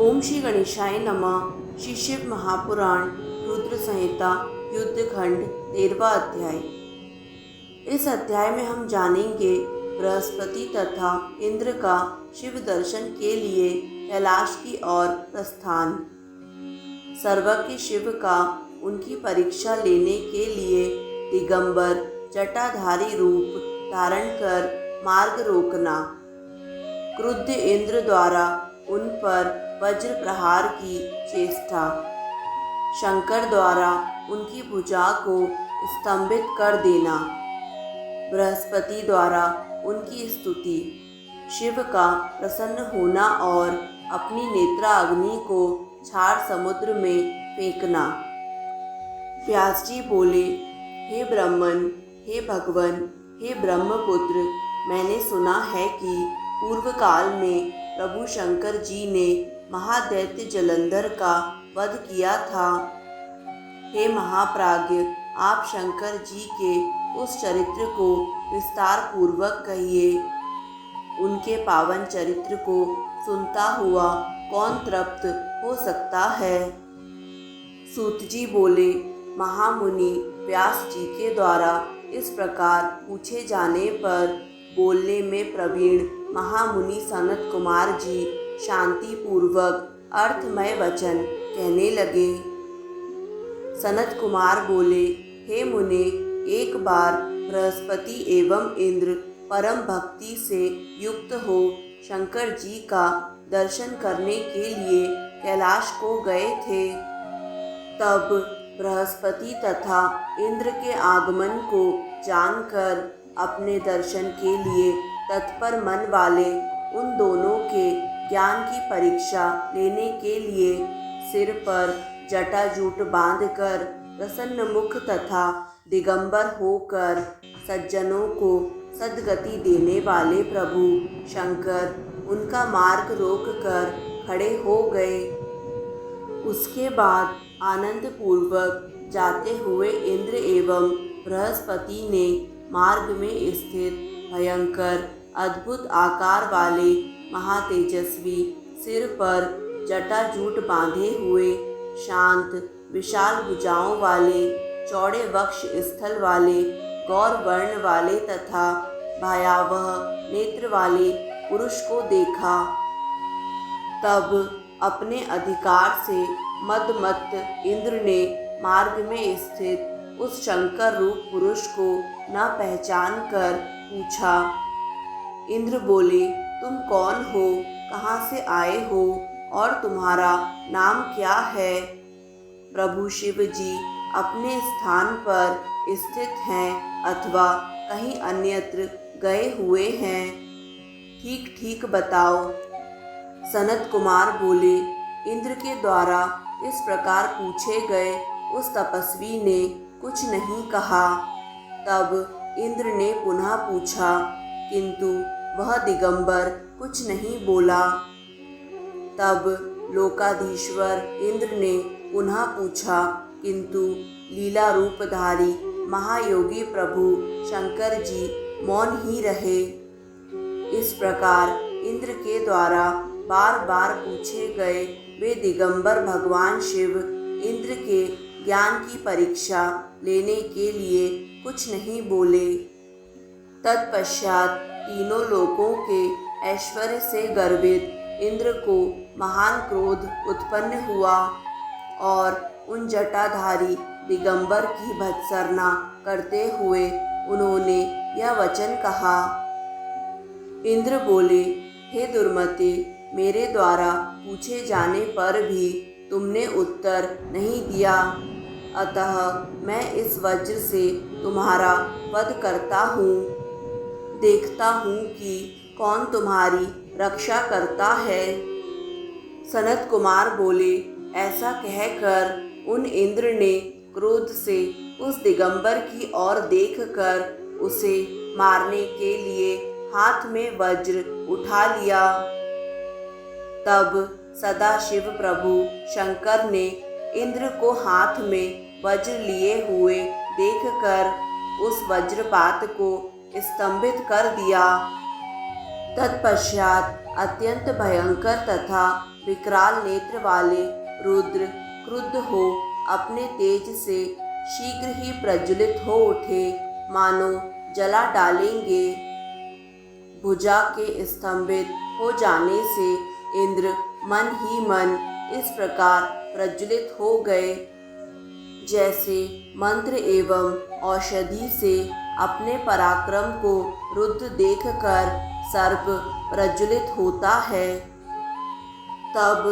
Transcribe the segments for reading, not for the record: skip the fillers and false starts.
ओम श्री गणेशाय नमः। श्री शिव महापुराण रुद्र संहिता युद्धखंड 13वां अध्याय। इस अध्याय में हम जानेंगे बृहस्पति तथा इंद्र का शिव दर्शन के लिए कैलाश की ओर प्रस्थान। सर्वज्ञ शिव का उनकी परीक्षा लेने के लिए दिगंबर जटाधारी रूप धारण कर मार्ग रोकना। क्रुद्ध इंद्र द्वारा उन पर वज्र प्रहार की चेष्टा। शंकर द्वारा उनकी भुजा को स्तंभित कर देना। बृहस्पति द्वारा उनकी स्तुति। शिव का प्रसन्न होना और अपनी नेत्राग्नि को क्षार समुद्र में फेंकना। व्यास जी बोले, हे ब्रह्मन, हे भगवन, हे ब्रह्मपुत्र, मैंने सुना है कि पूर्व काल में प्रभु शंकर जी ने महादैत्य जलंधर का वध किया था। हे महाप्राज्ञ, आप शंकर जी के उस चरित्र को विस्तार पूर्वक कहिए। उनके पावन चरित्र को सुनता हुआ कौन तृप्त हो सकता है। सूत जी बोले, महामुनि व्यास जी के द्वारा इस प्रकार पूछे जाने पर बोलने में प्रवीण महामुनि सनत कुमार जी शांति पूर्वक अर्थमय वचन कहने लगे। सनत कुमार बोले, हे मुने, एक बार बृहस्पति एवं इंद्र परम भक्ति से युक्त हो शंकर जी का दर्शन करने के लिए कैलाश को गए थे। तब बृहस्पति तथा इंद्र के आगमन को जानकर अपने दर्शन के लिए तत्पर मन वाले उन दोनों के ज्ञान की परीक्षा लेने के लिए सिर पर जटाजूट बांधकर प्रसन्न मुख तथा दिगंबर होकर सज्जनों को सद्गति देने वाले प्रभु शंकर उनका मार्ग रोककर खड़े हो गए। उसके बाद आनंद पूर्वक जाते हुए इंद्र एवं बृहस्पति ने मार्ग में स्थित भयंकर अद्भुत आकार वाले महातेजस्वी सिर पर जटाजूट बांधे हुए शांत विशाल भुजाओं वाले चौड़े वक्ष स्थल वाले गौर वर्ण वाले तथा भयावह नेत्र वाले पुरुष को देखा। तब अपने अधिकार से मदमत्त इंद्र ने मार्ग में स्थित उस शंकर रूप पुरुष को न पहचान कर पूछा। इंद्र बोले, तुम कौन हो, कहाँ से आए हो और तुम्हारा नाम क्या है। प्रभु शिव जी अपने स्थान पर स्थित हैं अथवा कहीं अन्यत्र गए हुए हैं, ठीक ठीक बताओ। सनत कुमार बोले, इंद्र के द्वारा इस प्रकार पूछे गए उस तपस्वी ने कुछ नहीं कहा। तब इंद्र ने पुनः पूछा, किंतु वह दिगंबर कुछ नहीं बोला। तब लोकाधीश्वर इंद्र ने पुनः पूछा, किंतु लीला रूपधारी महायोगी प्रभु शंकर जी मौन ही रहे। इस प्रकार इंद्र के द्वारा बार बार पूछे गए वे दिगंबर भगवान शिव इंद्र के ज्ञान की परीक्षा लेने के लिए कुछ नहीं बोले। तत्पश्चात तीनों लोकों के ऐश्वर्य से गर्वित इंद्र को महान क्रोध उत्पन्न हुआ और उन जटाधारी दिगंबर की भत्सरना करते हुए उन्होंने यह वचन कहा। इंद्र बोले, हे दुर्मते, मेरे द्वारा पूछे जाने पर भी तुमने उत्तर नहीं दिया, अतः मैं इस वज्र से तुम्हारा वध करता हूँ। देखता हूँ कि कौन तुम्हारी रक्षा करता है। सनत कुमार बोले, ऐसा कहकर उन इंद्र ने क्रोध से उस दिगंबर की ओर देखकर उसे मारने के लिए हाथ में वज्र उठा लिया। तब सदाशिव प्रभु शंकर ने इंद्र को हाथ में वज्र लिए हुए देखकर उस वज्रपात को स्तंभित कर दिया। तत्पश्चात अत्यंत भयंकर तथा विकराल नेत्र वाले रुद्र क्रुद्ध हो अपने तेज से शीघ्र ही प्रज्वलित हो उठे, मानो जला डालेंगे। भुजा के स्तंभित हो जाने से इंद्र मन ही मन इस प्रकार प्रज्वलित हो गए, जैसे मंत्र एवं औषधि से अपने पराक्रम को रुद्ध देखकर सर्प प्रज्वलित होता है। तब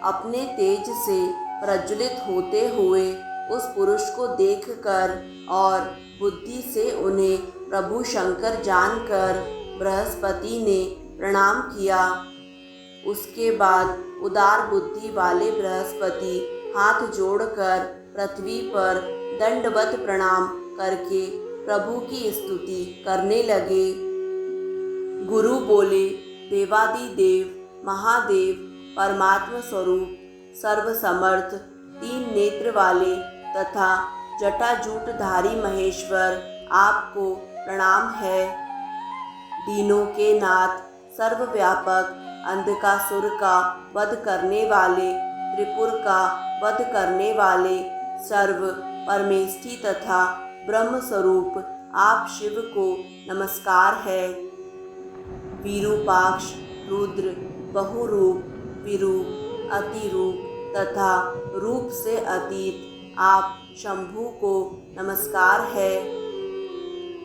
अपने तेज से प्रज्वलित होते हुए उस पुरुष को देखकर और बुद्धि से उन्हें प्रभु शंकर जानकर बृहस्पति ने प्रणाम किया। उसके बाद उदार बुद्धि वाले बृहस्पति हाथ जोड़कर पृथ्वी पर दंडवत प्रणाम करके प्रभु की स्तुति करने लगे। गुरु बोले, देवादिदेव महादेव परमात्म स्वरूप सर्वसमर्थ तीन नेत्र वाले तथा जटाजूटधारी महेश्वर, आपको प्रणाम है। दीनों के नाथ, सर्वव्यापक, अंधकासुर का वध करने वाले, त्रिपुर का वध करने वाले, सर्व परमेष्ठी तथा ब्रह्म स्वरूप आप शिव को नमस्कार है। विरूपाक्ष, रुद्र, बहुरूप, विरूप, अतिरूप तथा रूप से अतीत आप शंभु को नमस्कार है।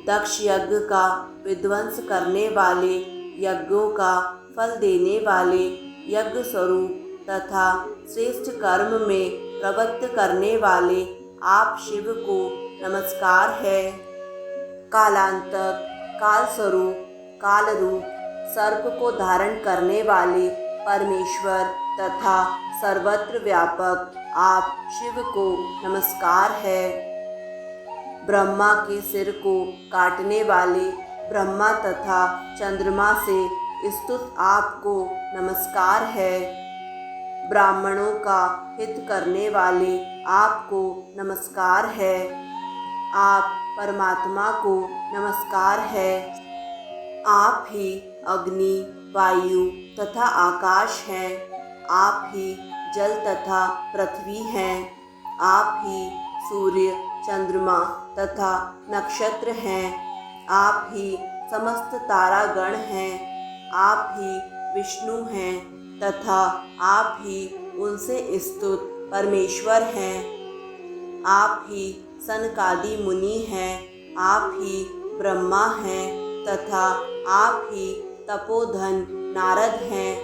दक्ष यज्ञ का विध्वंस करने वाले, यज्ञों का फल देने वाले, यज्ञ स्वरूप तथा श्रेष्ठ कर्म में प्रवृत्त करने वाले आप शिव को नमस्कार है। कालांतक, काल स्वरूप, काल रूप, सर्प को धारण करने वाले परमेश्वर तथा सर्वत्र व्यापक आप शिव को नमस्कार है। ब्रह्मा के सिर को काटने वाले, ब्रह्मा तथा चंद्रमा से स्तुत आपको नमस्कार है। ब्राह्मणों का हित करने वाले आपको नमस्कार है। आप परमात्मा को नमस्कार है। आप ही अग्नि, वायु तथा आकाश हैं। आप ही जल तथा पृथ्वी हैं। आप ही सूर्य, चंद्रमा तथा नक्षत्र हैं। आप ही समस्त तारागण हैं। आप ही विष्णु हैं तथा आप ही उनसे स्तुत परमेश्वर हैं। आप ही सनकादि मुनि हैं। आप ही ब्रह्मा हैं तथा आप ही तपोधन नारद हैं।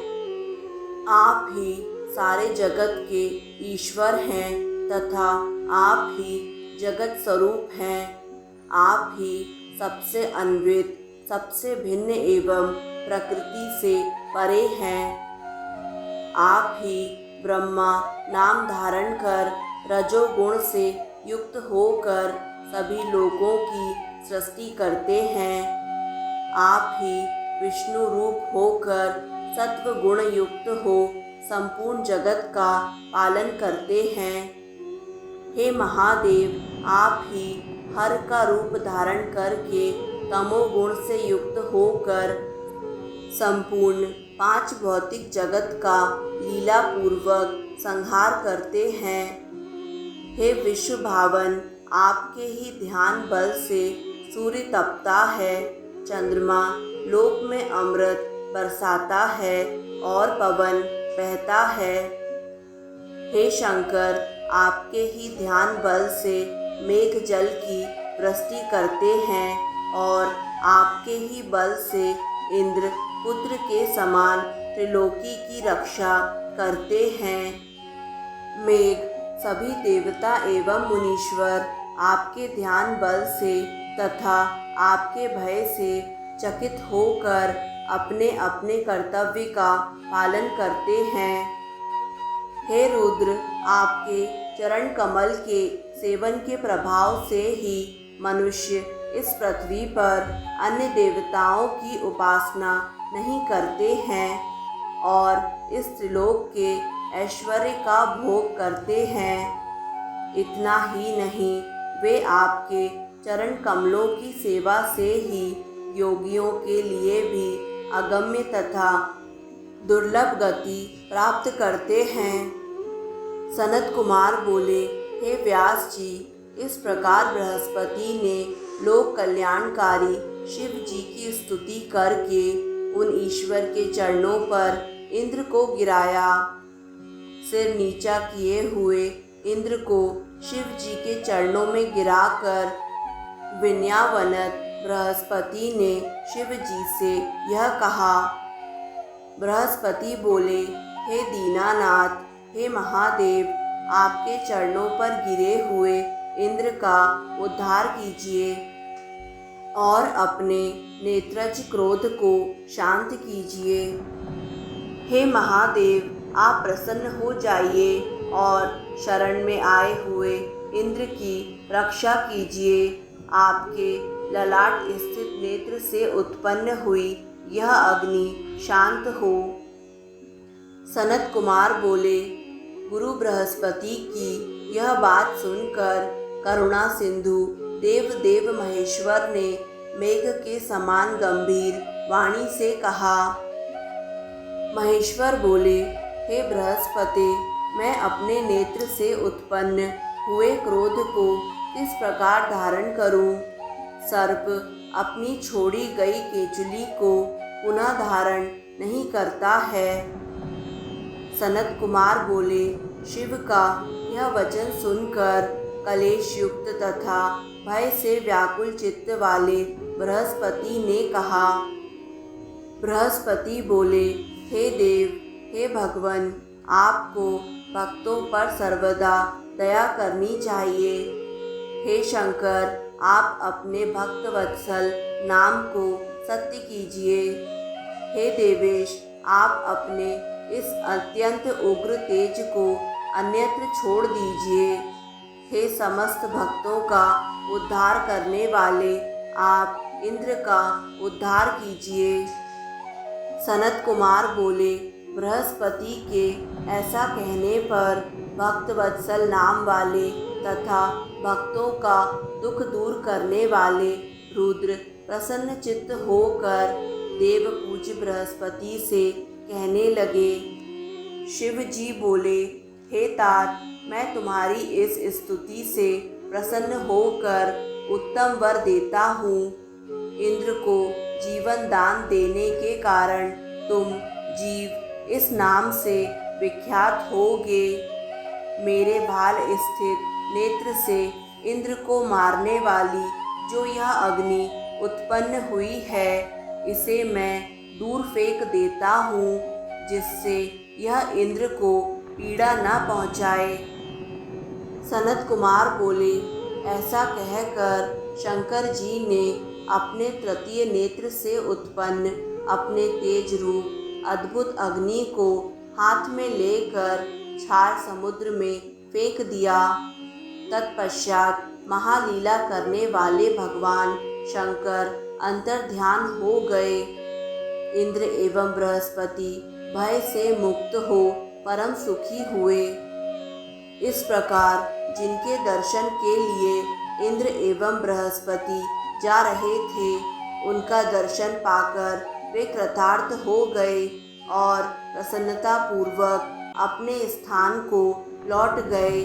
आप ही सारे जगत के ईश्वर हैं तथा आप ही जगत स्वरूप हैं। आप ही सबसे अन्वित, सबसे भिन्न एवं प्रकृति से परे हैं। आप ही ब्रह्मा नाम धारण कर रजोगुण से युक्त होकर सभी लोगों की सृष्टि करते हैं। आप ही विष्णु रूप होकर सत्व गुण युक्त हो संपूर्ण जगत का पालन करते हैं। हे महादेव, आप ही हर का रूप धारण करके तमोगुण से युक्त होकर संपूर्ण पांच भौतिक जगत का लीला पूर्वक संहार करते हैं। हे विश्व भावन, आपके ही ध्यान बल से सूर्य तपता है, चंद्रमा लोक में अमृत बरसाता है और पवन बहता है। हे शंकर, आपके ही ध्यान बल से मेघ जल की वृष्टि करते हैं और आपके ही बल से इंद्र पुत्र के समान त्रिलोकी की रक्षा करते हैं। मेघ सभी देवता एवं मुनीश्वर आपके ध्यान बल से तथा आपके भय से चकित होकर अपने अपने कर्तव्य का पालन करते हैं। हे रुद्र, आपके चरण कमल के सेवन के प्रभाव से ही मनुष्य इस पृथ्वी पर अन्य देवताओं की उपासना नहीं करते हैं और इस त्रिलोक के ऐश्वर्य का भोग करते हैं। इतना ही नहीं, वे आपके चरण कमलों की सेवा से ही योगियों के लिए भी अगम्य तथा दुर्लभ गति प्राप्त करते हैं। सनत कुमार बोले, हे व्यास जी, इस प्रकार बृहस्पति ने लोक कल्याणकारी शिव जी की स्तुति करके उन ईश्वर के चरणों पर इंद्र को गिराया। सिर नीचा किए हुए इंद्र को शिव जी के चरणों में गिराकर विनयावनत बृहस्पति ने शिव जी से यह कहा। बृहस्पति बोले, हे दीनानाथ, हे महादेव, आपके चरणों पर गिरे हुए इंद्र का उद्धार कीजिए और अपने नेत्रज क्रोध को शांत कीजिए। हे महादेव, आप प्रसन्न हो जाइए और शरण में आए हुए इंद्र की रक्षा कीजिए। आपके ललाट स्थित नेत्र से उत्पन्न हुई यह अग्नि शांत हो। सनत कुमार बोले, गुरु बृहस्पति की यह बात सुनकर करुणा सिंधु देव महेश्वर ने मेघ के समान गंभीर वाणी से कहा। महेश्वर बोले, हे बृहस्पति, मैं अपने नेत्र से उत्पन्न हुए क्रोध को किस प्रकार धारण करूं? सर्प अपनी छोड़ी गई केचुली को पुनः धारण नहीं करता है। सनत कुमार बोले, शिव का यह वचन सुनकर कलेश युक्त तथा भय से व्याकुल चित्त वाले बृहस्पति ने कहा। बृहस्पति बोले, हे देव, हे भगवान, आपको भक्तों पर सर्वदा दया करनी चाहिए। हे शंकर, आप अपने भक्त वत्सल नाम को सत्य कीजिए। हे देवेश, आप अपने इस अत्यंत उग्र तेज को अन्यत्र छोड़ दीजिए। हे समस्त भक्तों का उद्धार करने वाले, आप इंद्र का उद्धार कीजिए। सनत कुमार बोले, बृहस्पति के ऐसा कहने पर भक्त वत्सल नाम वाले तथा भक्तों का दुख दूर करने वाले रुद्र प्रसन्न चित्त होकर देव पूज्य बृहस्पति से कहने लगे। शिव जी बोले, हे तात, मैं तुम्हारी इस स्तुति से प्रसन्न होकर उत्तम वर देता हूँ। इंद्र को जीवन दान देने के कारण तुम जीव इस नाम से विख्यात होगे। मेरे भाल स्थित नेत्र से इंद्र को मारने वाली जो यह अग्नि उत्पन्न हुई है, इसे मैं दूर फेंक देता हूँ, जिससे यह इंद्र को पीड़ा न पहुँचाए। सनत कुमार बोले, ऐसा कहकर शंकर जी ने अपने तृतीय नेत्र से उत्पन्न अपने तेज रूप अद्भुत अग्नि को हाथ में लेकर क्षार समुद्र में फेंक दिया। तत्पश्चात महालीला करने वाले भगवान शंकर अंतर्ध्यान हो गए। इंद्र एवं बृहस्पति भय से मुक्त हो परम सुखी हुए। इस प्रकार जिनके दर्शन के लिए इंद्र एवं बृहस्पति जा रहे थे, उनका दर्शन पाकर वे कृतार्थ हो गए और प्रसन्नता पूर्वक अपने स्थान को लौट गए।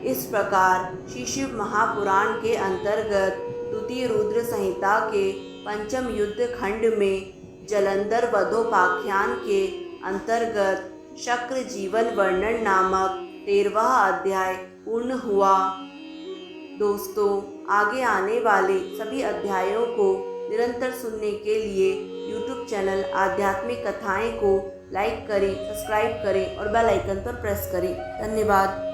इस प्रकार श्री शिव महापुराण के अंतर्गत द्वितीय रुद्र संहिता के पंचम युद्ध खंड में जलंधर वधोपाख्यान के अंतर्गत शक्र जीवन वर्णन नामक 13वां अध्याय पूर्ण हुआ। दोस्तों, आगे आने वाले सभी अध्यायों को निरंतर सुनने के लिए YouTube चैनल आध्यात्मिक कथाएं को लाइक करें, सब्सक्राइब करें और बेल आइकन पर प्रेस करें। धन्यवाद।